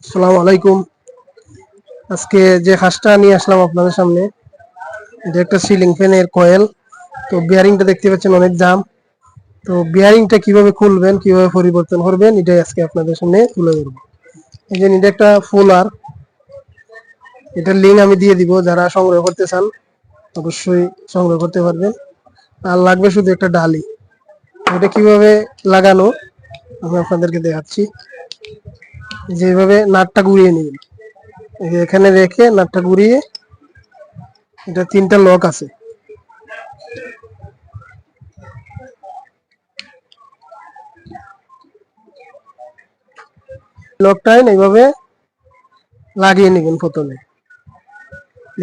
আসসালামু আলাইকুম। আজকে যে খাসটা নিয়ে আসলাম আপনাদের সামনে, এটা একটা সিলিং ফ্যানের কয়েল। তো বিয়ারিংটা দেখতে পাচ্ছেন অনেক দাম। তো বিয়ারিংটা কিভাবে খুলবেন, কিভাবে পরিবর্তন করবেন, এটাই আজকে আপনাদের সামনে তুলে ধরবো। এই যে এটা একটা ফুলার, এটার লিঙ্ক আমি দিয়ে দিব। যারা সংগ্রহ করতে চান অবশ্যই সংগ্রহ করতে পারবেন। আর লাগবে শুধু একটা ডালি। এটা কিভাবে লাগানো আমি আপনাদেরকে দেখাচ্ছি। যেভাবে নাটটা ঘুরিয়ে নেবেন, এই যে এখানে রেখে নাটটা ঘুরিয়ে, এটা 3টা লক আছে। লকটা এইভাবে লাগিয়ে নেবেন। প্রথমে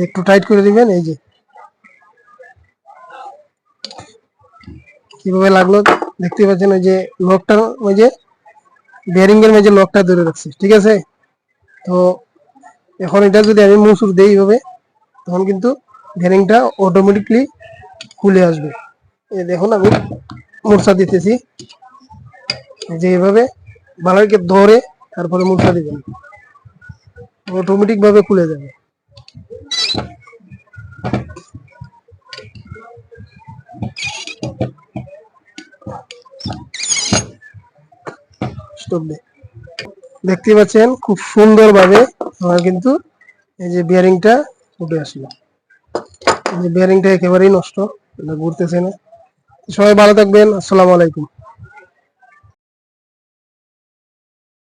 একটু টাইট করে দিবেন। এই যে কিভাবে লাগলো দেখতে পাচ্ছেন। ওই যে লকটা, ওই যে বেয়ারিং এর মাঝে লকটা ধরে রাখছে, ঠিক আছে। তো এখন এটা যদি আমি মুসুর দেই এইভাবে, তখন কিন্তু বেয়ারিংটা অটোমেটিকলি খুলে আসবে। এই দেখুন আমি মুরসা দিতেছি। যে এভাবে ভালো করে ধরে তারপরে মুরসা দিবেন, অটোমেটিক ভাবে খুলে যাবে। স্টপ দে। দেখতে পাচ্ছেন খুব সুন্দর ভাবে আমার কিন্তু এই যে বিয়ারিংটা উঠে আসলো। এই যে বিয়ারিংটা একেবারেই নষ্ট, এটা ঘুরতেছে না। সবাই ভালো থাকবেন। আসসালামু আলাইকুম।